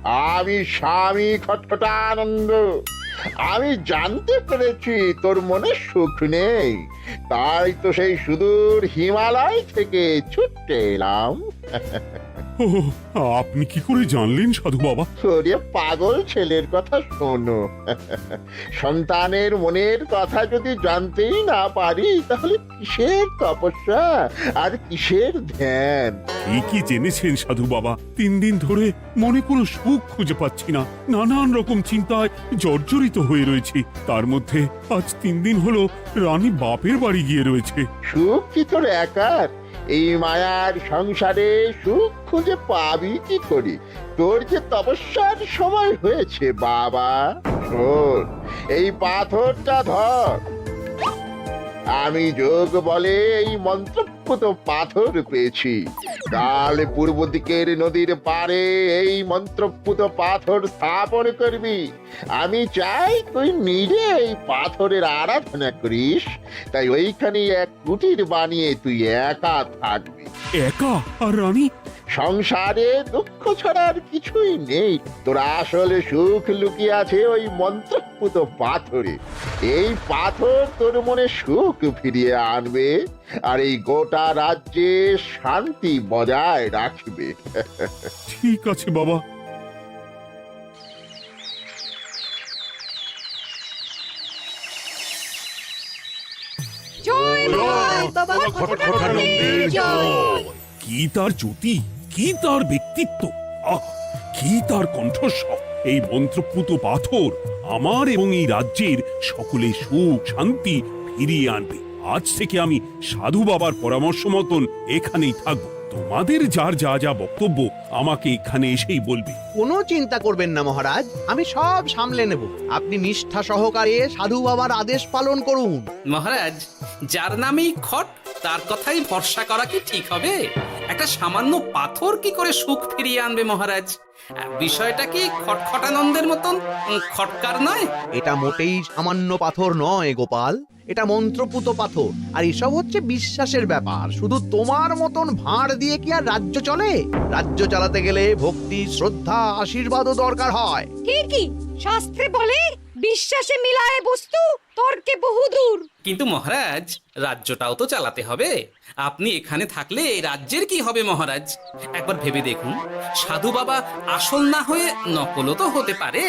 আমি স্বামী খটখটানন্দ। আমি জানতে পেরেছি তোর মনে সুখ নেই, তাই তো সেই সুদূর হিমালয় থেকে ছুটে এলাম। ও, আপনি কি করে জানলেন সাধু বাবা? ওরে পাগল ছেলের কথা শোনো। সন্তানের মনের কথা যদি জানতেই না পারি, তাহলে কিসের তপস্যা আর কিসের ধ্যান? কি জেনেছেন সাধু বাবা? 3 দিন ধরে মনে কোনো সুখ খুঁজে পাচ্ছি না, নানান রকম চিন্তায় জর্জরিত হয়ে রয়েছি। তার মধ্যে আজ 3 দিন হলো রানী বাপের বাড়ি গিয়ে রয়েছে। সুখ কি তোর একার? এই মায়ার সংসারে সুখ খুঁজে পাবি কি করে? তোর যে তপস্যার সময় হয়েছে বাবা। শোন, এই পাথরটা ধর। আমি যোগ বলে এই মন্ত্রপুত পাথর পেয়েছি। কাল পূর্ব দিকের নদীর পাড়ে এই মন্ত্রপুত পাথর স্থাপন করবি। আমি চাই তুই নিজে এই পাথরের আরাধনা করিস। তাই ওইখানে এক কুটির বানিয়ে তুই একা থাকবি। একা? আর রানী? সংসারে দুঃখ ছাড়ার কিছুই নেই। তোর আসলে সুখ লুকিয়ে আছে ওই মন্ত্রপুত পাথরে। এই পাথর তোর মনে সুখ ফিরিয়ে আনবে আর এই গোটা রাজ্যে শান্তি বজায় রাখবে। ঠিক আছে বাবা। জয় বাবা খটখটানন্দের জয়। কি তার জ্যোতি, কি তার ব্যক্তিত্ব, আহ, কি তার কণ্ঠস্বর! এই মন্ত্রপুত পাথর আমার এবং এই রাজ্যের সকলে সুখ শান্তি ফিরিয়ে আনবে। আজ থেকে আমি সাধু বাবার পরামর্শ মতন এখানেই থাকবো। তোমাদের যার যা যা বক্তব্য আমাকে এখানে এসেই বলবে। কোনো চিন্তা করবেন না মহারাজ, আমি সব সামলে নেব। আপনি নিষ্ঠা সহকারে সাধু বাবার আদেশ পালন করুন। মহারাজ, যার নামেই খট তার কথাই ভরসা করা কি ঠিক হবে? একটা সামান্য পাথর কি করে সুখ ফিরিয়ে আনবে মহারাজ? বিষয়টা কি খটখটানন্দের মতন খটকার নয়? এটা মোটেই সামান্য পাথর নয় গোপাল, এটা মন্ত্রপুত পাথর। আর এসব হচ্ছে বিশ্বাসের ব্যাপার। শুধু তোমার মতন ভাঁড় দিয়ে কি আর রাজ্য চলে? রাজ্য চালাতে গেলে ভক্তি, শ্রদ্ধা, আশীর্বাদও দরকার হয়। ঠিকই, শাস্ত্রে বলে বিশ্বাসে মিলায় বস্তু, তর্কে বহুদূর। কিন্তু মহারাজ, রাজ্যটাও তো চালাতে হবে। আপনি এখানে থাকলে এই রাজ্যের কি হবে মহারাজ? একবার ভেবে দেখুন, সাধু বাবা আসল না হয়ে নকলও তো হতে পারে।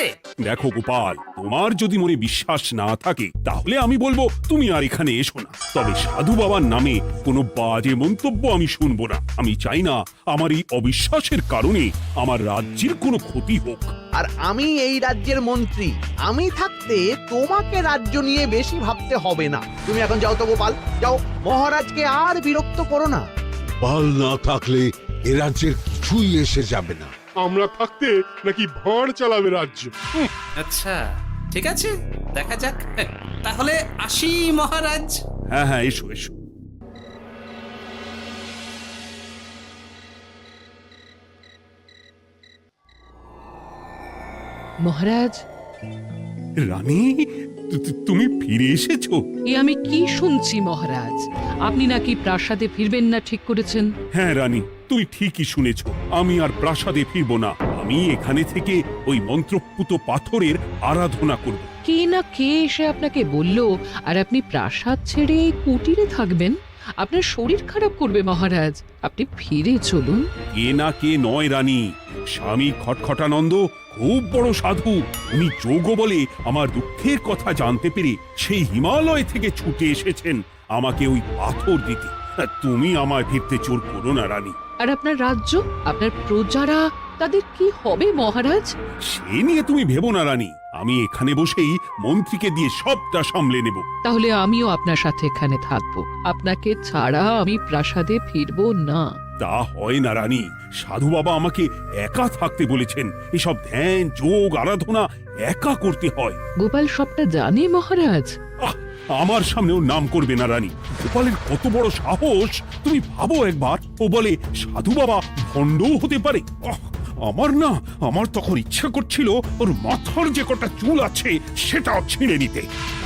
দেখো গোপাল, তোমার যদি মনে বিশ্বাস না থাকে তাহলে আমি বলবো তুমি আর এখানে এসো না। তবে সাধু বাবার নামে কোনো বাজে মন্তব্য আমি শুনবো না। আমি চাই না আমার এই অবিশ্বাসের কারণে আমার রাজ্যের কোনো ক্ষতি হোক। আর আমি এই রাজ্যের মন্ত্রী, আমি থাকতে তোমাকে রাজ্য নিয়ে বেশি ভাবতে হবে না। তুমি এখন যাও তো গোপাল, যাও। মহারাজকে আর বিরক্ত করো না। পাল না থাকলে এ রাজ্যের কিছুই এসে যাবে না। আমরা থাকতে নাকি ভাঁড় চালাবে রাজ্য? আচ্ছা, ঠিক আছে, দেখা যাক। তাহলে আসি মহারাজ। হ্যাঁ হ্যাঁ, এসো এসো। মহারাজ, রানী, তুমি ফিরে এসেছো? এ আমি কি শুনছি মহারাজ? আপনি নাকি প্রাসাদে ফিরবেন না ঠিক করেছেন? হ্যাঁ রানী, তুমি ঠিকই শুনেছ। আমি আর প্রাসাদে ফিরবো না। আমি এখানে থেকে ওই মন্ত্রপুত পাথরের আরাধনা করব। কে না কে এসে আপনাকে বলল আর আপনি প্রাসাদ ছেড়ে এই কুটিরে থাকবেন? আপনার শরীর খারাপ করবে মহারাজ, আপনি ফিরে চলুন। কে না কে নয় রানী, স্বামী খটখটানন্দ খুব বড় সাধু। উনি যোগ বলে আমার দুঃখের কথা জানতে পেরে সেই হিমালয় থেকে ছুটে এসেছেন আমাকে ওই পাথর দিতে। তুমি আমায় ফিরতে জোর করো না রানী। আর আপনার রাজ্য, আপনার প্রজারা, তাদের কি হবে মহারাজ? সে নিয়ে তুমি ভেবো না রানী, আমি এখানে বসেই মন্ত্রীকে দিয়ে সবটা সামলে নেব। তাহলে আমিও আপনার সাথে এখানে থাকবো। আপনাকে ছাড়া আমি প্রাসাদে ফিরবো না। তা হয় না রানী, সাধু বাবা আমাকে একা থাকতে বলেছেন। এসব ধ্যান যোগ আরাধনা একা করতে হয়। গোপাল সবটা জানে মহারাজ। আহ, আমার সামনেও নাম করবে না রানী। গোপালের কত বড় সাহস তুমি ভাবো একবার। ও বলে সাধু বাবা ভণ্ডও হতে পারে। আমার তখন ইচ্ছা করছিল ওর মাথার যে কটা চুল আছে সেটাও ছিঁড়ে নিতে।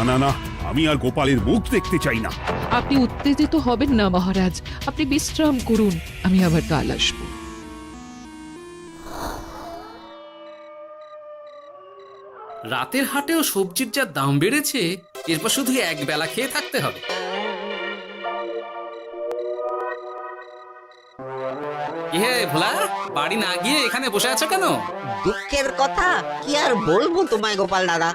না না, আমি আর গোপালের মুখ দেখতে চাই না। আপনি উত্তেজিত হবেন না মহারাজ, আপনি বিশ্রাম করুন, আমি আবার কাল আসবো। রাতের হাটেও সবজির যা দাম বেড়েছে, এরপর শুধু এক বেলা খেয়ে থাকতে হবে। কি হে ভোলা, বাড়ি না গিয়ে এখানে বসে আছো কেন? দুঃখের কথা কি আর বলবো তোমায় গোপাল দাদা।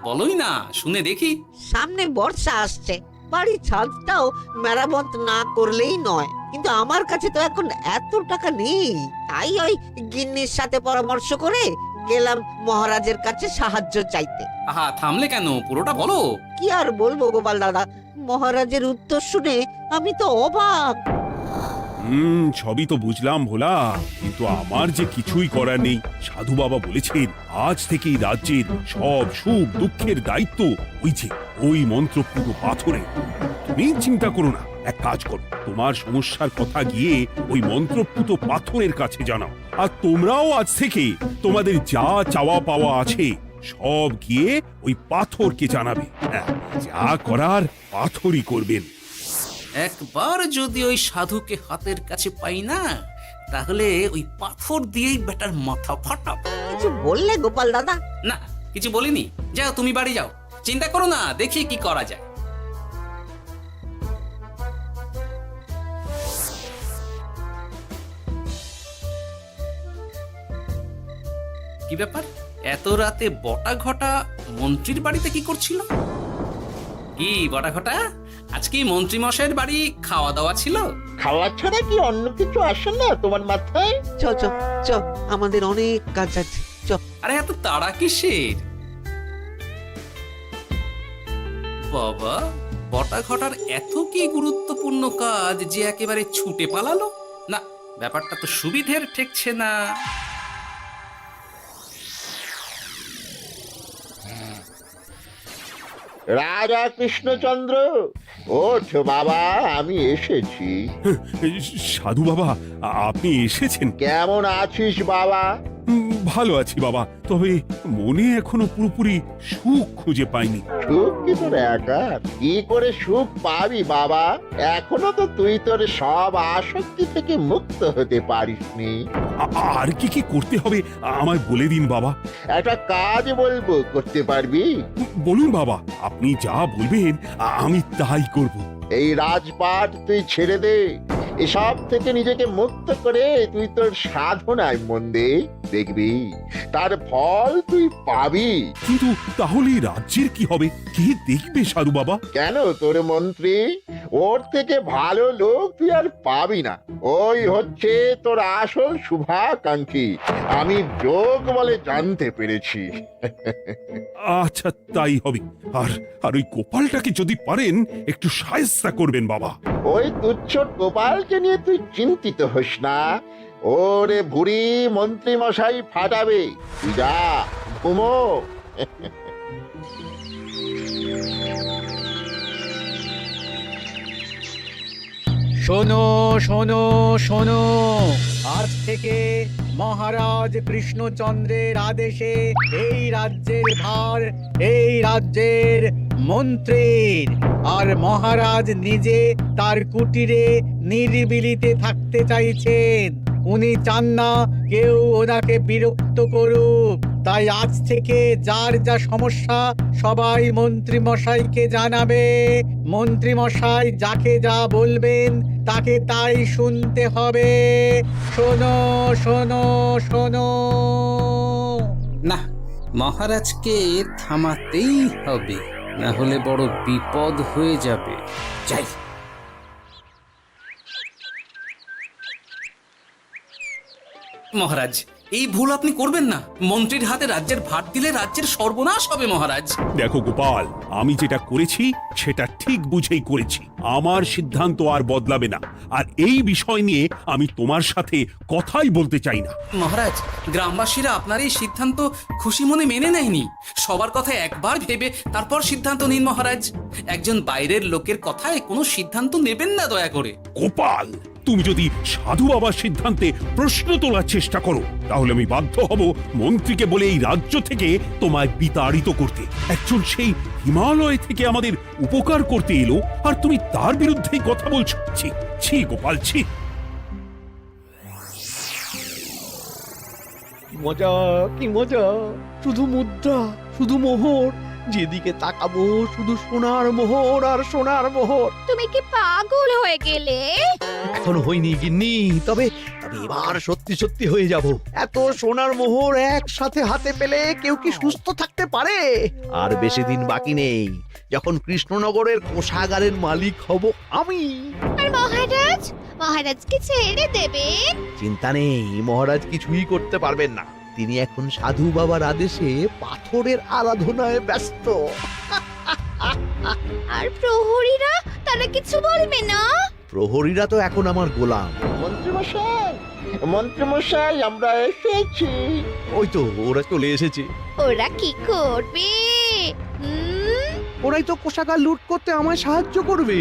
বলোই না, শুনে দেখি। সামনে বর্ষা আসছে, বাড়ির ছাদটাও মেরামত না করলেই নয়। কিন্তু আমার কাছে তো এখন এত টাকা নেই, তাই ওই গিন্নির সাথে পরামর্শ করে গেলাম মহারাজের কাছে সাহায্য চাইতে। থামলে কেন, পুরোটা বলো। কি আর বলবো গোপাল দাদা, মহারাজের উত্তর শুনে আমি তো অবাক। সবই তো বুঝলাম ভোলা, কিন্তু আমার যে কিছুই করার নেই। সাধু বাবা বলেছেন আজ থেকেই রাজ্যের সব সুখ দুঃখের দায়িত্ব ওই মন্ত্রপুত পাথরে। তুমি চিন্তা করো না, এক কাজ করো, তোমার সমস্যার কথা গিয়ে ওই মন্ত্রপুত পাথরের কাছে জানাও। আর তোমরাও আজ থেকে তোমাদের যা চাওয়া পাওয়া আছে সব গিয়ে ওই পাথরকে জানাবে। হ্যাঁ, যা করার পাথরই করবেন। একবার যদি ওই সাধুকে হাতের কাছে পাই না, তাহলে ওই পাথর দিয়েই বেটার মাথা ফাটাবো। কিছু বললে গোপাল দাদা? না, কিছু বলিনি। যাও, তুমি বাড়ি যাও, চিন্তা করো না, দেখি কি করা যায়। কি ব্যাপার, এত রাতে বটা ঘটা মন্ত্রীর বাড়িতে কি করছিল? কি বটা ঘটা, আজকে মন্ত্রী মশাইয়ের বাড়ি খাওয়া দাওয়া ছিল? খাওয়া ছাড়া কি অন্য কিছু আসে না তোমার মাথায়? চ চ চ, আমাদের অনেক কাজ আছে, চ। আরে এত তাড়া কিসের? বাবা, বটা ঘটার এত কি গুরুত্বপূর্ণ কাজ যে একেবারে ছুটে পালালো? না, ব্যাপারটা তো সুবিধের ঠেকছে না। রাজা কৃষ্ণচন্দ্র, ওঠ বাবা, আমি এসেছি। সাধু বাবা, আপনি এসেছেন? কেমন আছিস বাবা? ভালো আছি বাবা, তবে মনে এখনো পুরোপুরি সুখ খুঁজে পাইনি। সুখ কি তোর একার? কি করে সুখ পাবি বাবা? এখনো তো তুই তোর সব আসক্তি থেকে মুক্ত হতে পারিসনি। আর কি কি করতে হবে আমায় বলে দিন বাবা। একটা কাজ বলবো, করতে পারবি? বলুন বাবা, আপনি যা বলবেন আমি তাই করব। এই রাজপাট তুই ছেড়ে দে, এসব থেকে নিজেকে মুক্ত করে তুই তোর সাধনায় মন দে, দেখবি তার ফল তুই পাবি। কিন্তু তাহলে রাজ্যের কি হবে? কে দেখবে সাধু বাবা? কেন, তোর মন্ত্রী? ওর থেকে ভালো লোক তুই আর পাবি না। ওই হচ্ছে তোর আসল শুভাকাঙ্ক্ষী, আমি যোগ বলে জানতে পেরেছি। আচ্ছা, তাই হবে। আর আর ওই গোপালটাকে যদি পারেন একটু সাহায্য করবেন বাবা। ওই তুচ্ছ গোপালকে নিয়ে তুই চিন্তিত হোস না, ওরে ভুড়ি মন্ত্রী মশাই ফাটাবে। তুই যা, ঘুমো। শোনো শোনো শোনো, আজ থেকে মহারাজ কৃষ্ণচন্দ্রের আদেশে এই রাজ্যের ভার এই রাজ্যের মন্ত্রীর। আর মহারাজ নিজে তার কুটিরে নিরিবিলিতে থাকতে চাইছেন। উনি চান না কেউ ওনাকে বিরক্ত করুক। তাই আজ থেকে যার যা সমস্যা সবাই মন্ত্রী মশাইকে জানাবে। মন্ত্রী মশাই যাকে যা বলবেন তাকে তাই শুনতে হবে। শোনো শোনো শোনো। না, মহারাজকে থামাতেই হবে, না হলে বড় বিপদ হয়ে যাবে। যাই। মহারাজ, এই ভুল আপনি করবেন না। মন্ত্রীর হাতে রাজ্যের ভার দিলে রাজ্যের সর্বনাশ হবে মহারাজ। দেখো গোপাল, আমি যেটা করেছি সেটা ঠিক বুঝেই করেছি। আমার সিদ্ধান্ত আর বদলাবে না। আর এই বিষয় নিয়ে আমি তোমার সাথে কথাই বলতে চাই না। মহারাজ, গ্রামবাসীরা আপনার এই সিদ্ধান্ত খুশি মনে মেনে নেয়নি। সবার কথা একবার ভেবে তারপর সিদ্ধান্ত নিন মহারাজ। একজন বাইরের লোকের কথায় কোনো সিদ্ধান্ত নেবেন না দয়া করে। গোপাল, তুমি যদি সাধু বাবার সিদ্ধান্তে প্রশ্ন তোলার চেষ্টা করো তাহলে আমি বাধ্য হব মন্ত্রীকে বলে এই রাজ্য থেকে তোমায় বিতাড়িত করতে। একজন সেই হিমালয় থেকে আমাদের উপকার করতে এলো আর তুমি তার বিরুদ্ধেই কথা বলছো। ছি ছি গোপাল, ছি। মজা কি মজা, শুধু মুদ্রা শুধু মোহর, যেদিকে তাকাবো শুধু সোনার মোহর আর সোনার মোহর। তুমি কি পাগল হয়ে গেলে? এখনো হয়নি গিন্নি, তবে তবে এবার সত্যি সত্যি হয়ে যাব। এত সোনার মোহর একসাথে হাতে পেলে কেউ কি সুস্থ থাকতে পারে? আর বেশি দিন বাকি নেই যখন কৃষ্ণনগরের কোষাগারের মালিক হব আমি। আর মহারাজ, মহারাজকে ছেড়ে দেবেন? চিন্তা নেই, মহারাজ কিছুই করতে পারবেন না। তিনি এখন সাধু বাবার আদেশে পাথরের আরাধনায় ব্যস্ত। আর প্রহরীরা, তারা কিছু বলবে না? প্রহরীরা তো এখন আমার গোলাম। মন্ত্রীমশাই, মন্ত্রীমশাই, আমরা এসেছি। ওই তো ওরা চলে এসেছে। ওরা কি করবে? ওরাই তো কোষাগার লুট করতে আমায় সাহায্য করবে।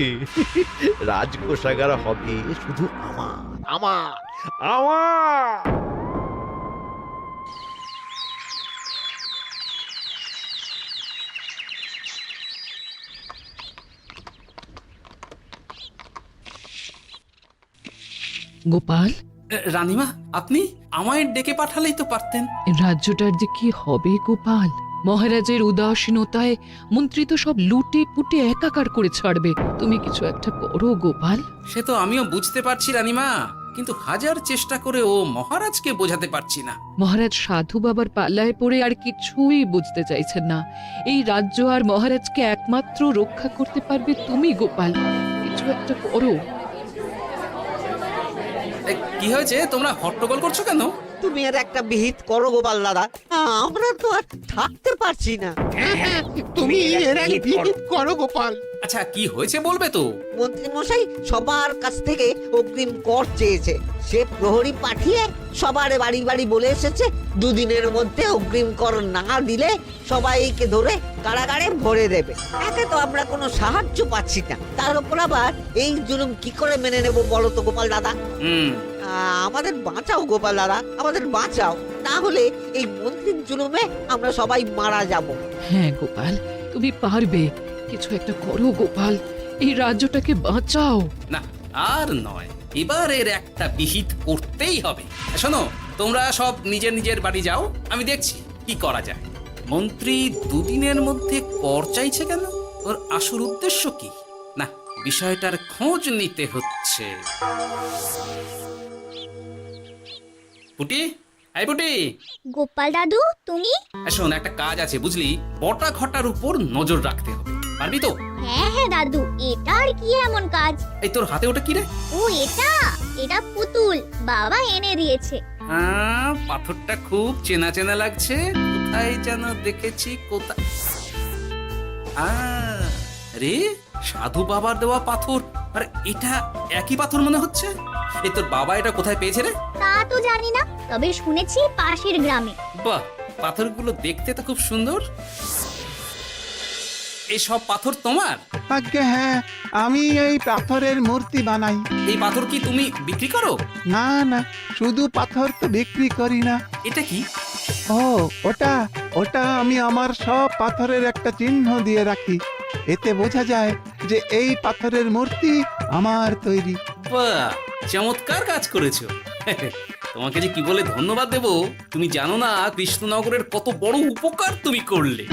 রাজকোষাগার হবে শুধু আমার, আমার, আমার। গোপাল, রানীমা, আপনি আমায় ডেকে পাঠালেই তো পারতেন। রাজ্যটার যে কি হবে গোপাল? মহারাজের উদাসীনতায় মন্ত্রী তো সব লুটে পুটে একাকার করে ছাড়বে। তুমি কিছু একটা করো গোপাল। সে তো আমিও বুঝতে পারছি রানীমা, কিন্তু হাজার চেষ্টা করেও মহারাজকে বোঝাতে পারছি না। মহারাজ সাধু বাবার পাল্লায় পড়ে আর কিছুই বুঝতে চাইছেন না। এই রাজ্য আর মহারাজকে একমাত্র রক্ষা করতে পারবে তুমি গোপাল। কিছু একটা করো। কি হয়েছে, তোমরা হট্টগোল করছো কেন? তুমি আর একটা বিহিত করো গোপাল দাদা, আমরা তো আর থাকতে পারছি না। তুমি এর এক বিহিত করো গোপাল। আচ্ছা, কি হয়েছে বলবে তো? মন্ত্রী মশাই সবার কাছ থেকে অগ্রিম কর চেয়েছে। সে প্রহরী পাঠিয়ে সবার বাড়ি বাড়ি বলে এসেছে দুদিনের মধ্যে অগ্রিম কর না দিলে সবাইকে ধরে কারাগারে ভরে দেবে। একে তো আমরা কোনো সাহায্য পাচ্ছি না, তার উপর আবার এই জুলুম কি করে মেনে নেব বলো তো গোপাল দাদা? আমাদের বাঁচাও গোপাল দাদা, আমাদের বাঁচাও, না হলে এই মন্ত্রীর জুলুমে আমরা সবাই মারা যাব। হ্যাঁ গোপাল, তুমি পারবে। কিছু একটা করো গোপাল, এই রাজ্যটাকে বাঁচাও। না, আর নয়, এবার এর একটা বিহিত করতেই হবে। শোনো, তোমরা সব নিজের নিজের বাড়ি যাও, আমি দেখছি কি করা যায়। মন্ত্রী দুদিনের মধ্যে কর চাইছে কেন? ওর আসল উদ্দেশ্য কি? না, বিষয়টার খোঁজ নিতে হচ্ছে। পুটি, এই পুটি। গোপাল দাদু, তুমি? শোন, একটা কাজ আছে বুঝলি, বটা ঘটার উপর নজর রাখতে হবে। পারবি তো? হ্যাঁ হ্যাঁ দাদু, এটা আর কি এমন কাজ? এই তোর হাতে ওটা কি রে? ও এটা পুতুল, বাবা এনে দিয়েছে। পাথরটা খুব চেনা চেনা লাগছে, কোথায় যেন দেখেছি। কোথায়? রে, সাধু বাবার দেওয়া পাথর। আর এটা একই পাথর মনে হচ্ছে। এই তোর বাবা এটা কোথায় পেয়েছে রে? তা তো জানি না, তবে শুনেছি পাশের গ্রামে। বাহ, পাথরগুলো দেখতে তো খুব সুন্দর। এই সব পাথর তোমার? আজ্ঞে হ্যাঁ, আমি এই পাথরের মূর্তি বানাই। এই পাথর কি তুমি বিক্রি করো? না না, শুধু পাথর তো বিক্রি করি না। এটা কি? ও, ওটা ওটা আমি আমার সব পাথরের একটা চিহ্ন দিয়ে রাখি। এতে বোঝা যায় যে এই পাথরের মূর্তি আমার তৈরি। বাহ, চমৎকার কাজ করেছো। তোমাকে যে কি বলে ধন্যবাদ দেব তুমি জানো না। কৃষ্ণনগরের কত বড় উপকার তুমি করলে।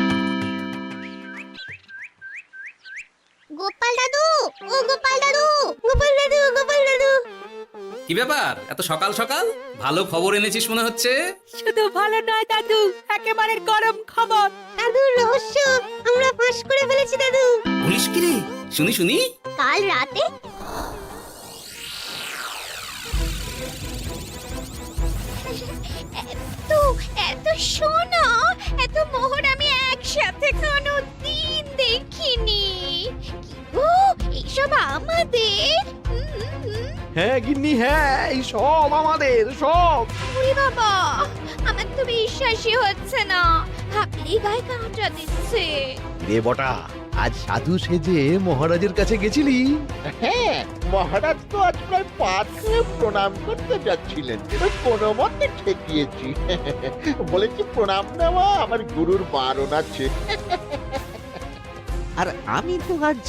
গোপাল দাদু, ও গোপাল দাদু, গোপাল দাদু, গোপাল দাদু। কি ব্যাপার, এত সকাল সকাল? ভালো খবর এনেছিস মনে হচ্ছে। শুধু ভালো নয় দাদু, একেবারে গরম খবর। দাদু, রহস্য আমরা ফাঁস করে ফেলেছি দাদু। বলিস কি রে? শুনি শুনি। কাল রাতে এত সোনা, এত মোহর আমি একসাথে কোনো দিন দেখিনি। ও, এইসব আমাদের? হ্যাঁ গিন্নি, হ্যাঁ, এই সব আমাদের, সব। ওরে বাবা, আমার তো বিশ্বাসই হচ্ছে না, ভাবলেই গায়ে কাঁটা দিচ্ছে। রে বটা, আজ সাধু সেজে মহারাজের কাছে গেছিলি? হ্যাঁ, মহারাজ তো আজ প্রায় পা ছুঁয়ে প্রণাম করতে যাচ্ছিলেন, কোনো মতে ঠেকিয়েছি। বলেছি প্রণাম নেওয়া আমার গুরুর বারণ আছে। আর আমি তো আজ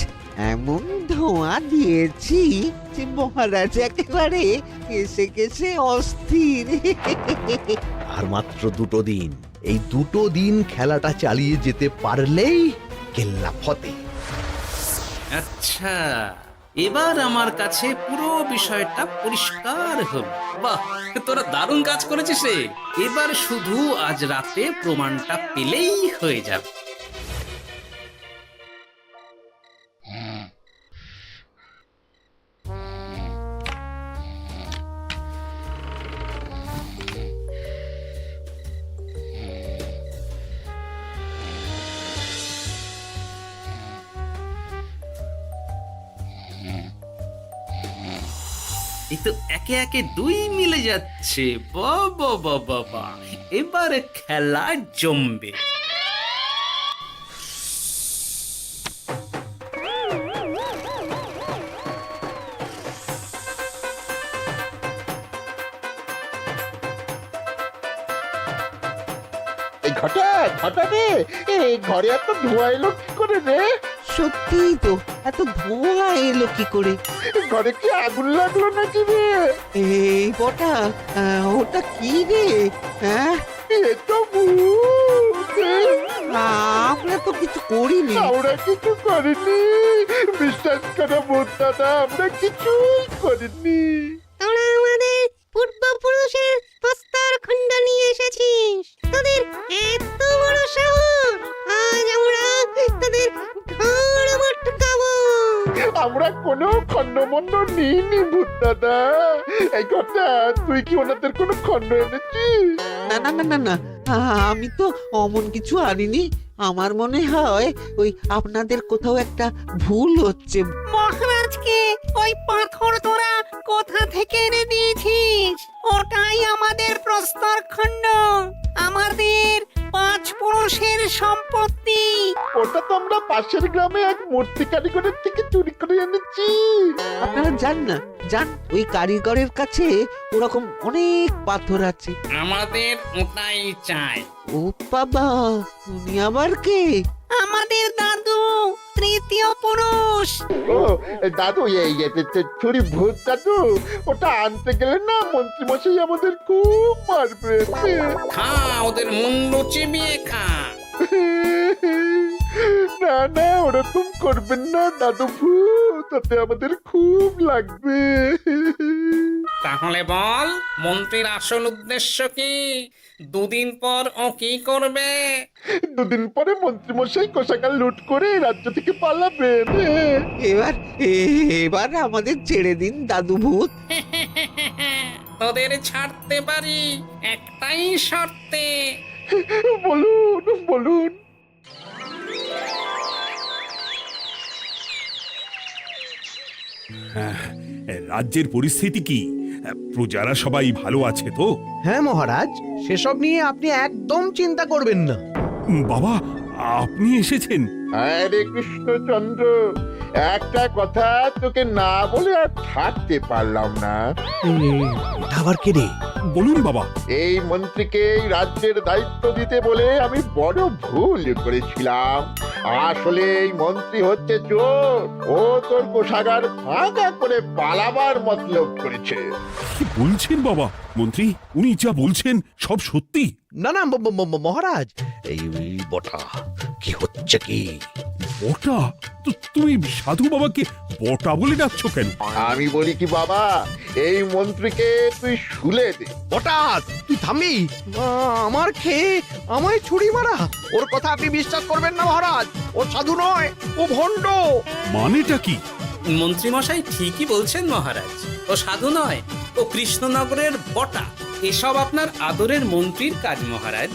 এমন ধোঁয়া দিয়েছি যে মহারাজ একেবারে কেসে কেসে অস্থির। আর মাত্র 2 দিন, এই 2 দিন খেলাটা চালিয়ে যেতে পারলেই কেল্লা ফতে। আচ্ছা, এবার আমার কাছে পুরো বিষয়টা পরিষ্কার হলো। বাহ, তোরা দারুণ কাজ করেছিস রে। এবার শুধু আজ রাতে প্রমাণটা পেলেই হয়ে যাবে। এই তো একে একে 2 মিলে যাচ্ছে। বাবা বাবা বাবা, এবার খেলা জমবে। এই ঘটা ঘটা রে, এই ঘরে এত ধোঁয়া এলো কি করে রে? সত্যিই তো, এত ধোঁয়া এলো কি করে? ঘরে কি আগুন লাগলো নাকি রে? এই বটা, ওটা কি রে? হ্যাঁ, এ তো ভূত। আমরা তো কিছু করিনি। আমরা কিছু করিনি, বিশ্বাস করো ভূত দাদা, আমরা কিছুই করিনি। তোরা আমাদের পূর্বপুরুষের প্রস্তর খণ্ড নিয়ে এসেছিস। তোদের এত বড় সাহস, আজ আমরা তোদের ঘাড় মটকাবো। আমরা কোনো খণ্ডমণ্ড নিইনি ভূত দাদা। এই কথা, তুই কি ওনাদের কোনো খণ্ড এনেছিস? না না না না না, আমি তো অমন কিছু আনিনি। আমার মনে হয় ওই আপনাদের কোথাও একটা ভুল হচ্ছে। মহারাজকে ওই পাথর তোরা কোথা থেকে এনে দিয়েছিস? ওটাই আমাদের প্রস্তর খণ্ড, আমাদের 5 পুরুষের সম্পত্তি। ওটা তো আমরা পাশের গ্রামে এক মূর্তি কারিগরের থেকে চুরি করে এনেছি। আপনারা যান না, যান, ওই কারিগরের কাছে ওরকম অনেক পাথর আছে। আমাদের ওটাই চাই। ও বাবা, উনি আবার কে? আমাদের দাদু, তৃতীয় পুরুষ। ও দাদু, এই চুরি ভূত দাদু, ওটা আনতে গেলে না মন্ত্রী মশাই আমাদের খুব মারবে। খা, ওদের মুন্ডু চিবিয়ে খা। না না, ওরকম করবেন না দাদু ভূত, তাতে আমাদের খুব লাগবে। তাহলে বল, মন্ত্রীর আসল উদ্দেশ্য কি? 2 দিন পর ও কি করবে? 2 দিন পরে মন্ত্রী মশাই কোষাগার লুট করে রাজ্য থেকে পালাবেন। এবার এবার আমাদের ছেড়ে দিন দাদু ভূত। তোদের ছাড়তে পারি একটাই শর্তে। বলুন বলুন। রাজ্যের পরিস্থিতি কি? প্রজারা সবাই ভালো আছে তো? হ্যাঁ মহারাজ, সেসব নিয়ে আপনি একদম চিন্তা করবেন না। বাবা, আপনি এসেছেন? আরে কৃষ্ণচন্দ্র, একটা কথা তোকে না বলে আর থাকতে পারলাম না। আবার কে রে? বলুন বাবা। এই মন্ত্রীকে এই রাজ্যের দায়িত্ব দিতে বলে আমি বড় ভুল করেছিলাম। আসলে এই মন্ত্রী হচ্ছে চোর। ও তোর কোষাগার ফাঁকা করে পালাবার মতলব করেছে। কি বলছেন বাবা? মন্ত্রী, উনি যা বলছেন সব সত্যি? না না মহারাজ, এই বটা কি হচ্ছে কি? বটা? তো তুমি সাধু বাবাকে বটা বলে ডাকছো কেন? আমি বলি কি বাবা, এই মন্ত্রীকে তুই শুলে দে। বটা, তুই থামবি? আমার খেয়ে আমায় ছুরি মারা? ওর কথা আপনি বিশ্বাস করবেন না মহারাজ। ও সাধু নয়, ও ভণ্ড। মানেটা কি? মন্ত্রী মশাই ঠিকই বলছেন মহারাজ। ও সাধু নয়, ও কৃষ্ণনগরের বটা। এসব আপনার আদরের মন্ত্রীর কাজ মহারাজ।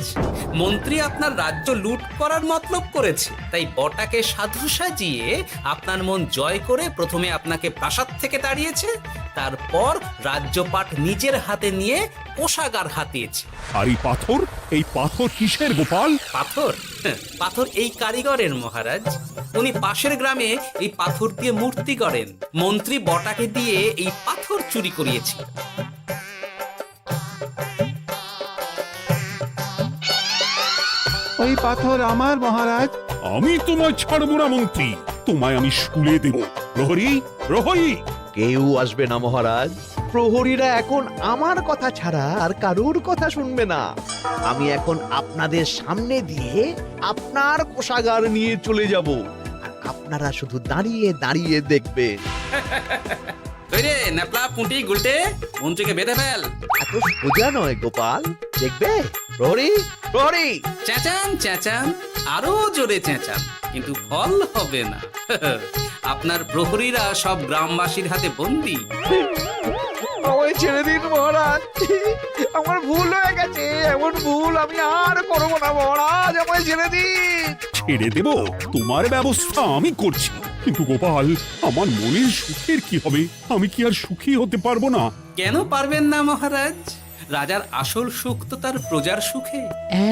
মন্ত্রী আপনার রাজ্য লুট করার মতলব করেছে, তাই বটাকে সাধু সাজিয়ে আপনার মন জয় করে প্রথমে আপনাকে প্রাসাদ থেকে তাড়িয়েছে, তারপর রাজ্যপাট নিজের হাতে নিয়ে কোষাগার হাতিয়েছে। আর এই পাথর? এই পাথর কিসের গোপাল? পাথর? পাথর এই কারিগরের মহারাজ। উনি পাশের গ্রামে এই পাথর দিয়ে মূর্তি গড়েন। মন্ত্রী বটাকে দিয়ে এই পাথর চুরি করিয়েছে। ওই পাথর আমার মহারাজ। আমি তোমায় ছাড়বো না মন্ত্রী, তোমায় আমি শুলে দেব। প্রহরী, প্রহরী! কেউ আসবে না মহারাজ। প্রহরীরা এখন আমার কথা ছাড়া আর কারুর কথা শুনবে না। আমি এখন আপনাদের সামনে দিয়ে আপনার কোষাগার নিয়ে চলে যাব, আর আপনারা শুধু দাঁড়িয়ে দাঁড়িয়ে দেখবেন। ওই রে ন্যাপলা পুঁটি গুলটে মন্ত্রীকে বেঁধে ফেল। এত সোজা নয় গোপাল, দেখবে? প্রহরী, প্রহরী! চেঁচান চেঁচান, আরো জোরে চেঁচান, কিন্তু ফল হবে না। আপনার প্রহরীরা সব গ্রামবাসীর হাতে বন্দী। আমায় ছেড়ে দিন মহারাজ, আমার ভুল হয়ে গেছে, এমন ভুল আমি আর করবো না মহারাজ, আমায় ছেড়ে দিন। ছেড়ে দেব? তোমার ব্যবস্থা আমি করছি। কিন্তু গোপাল, আমার মনের সুখের কি হবে? আমি কি আর সুখী হতে পারবো না? কেন পারবেন না মহারাজ? রাজার আসল সুখ তো তার প্রজার সুখে।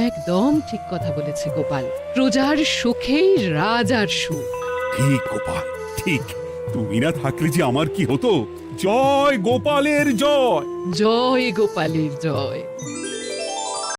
একদম ঠিক কথা বলেছে গোপাল, প্রজার সুখেই রাজার সুখ। ঠিক গোপাল, ঠিক। তুমি না থাকলে যে আমার কি হতো? জয় গোপালের জয়। জয় গোপালের জয়।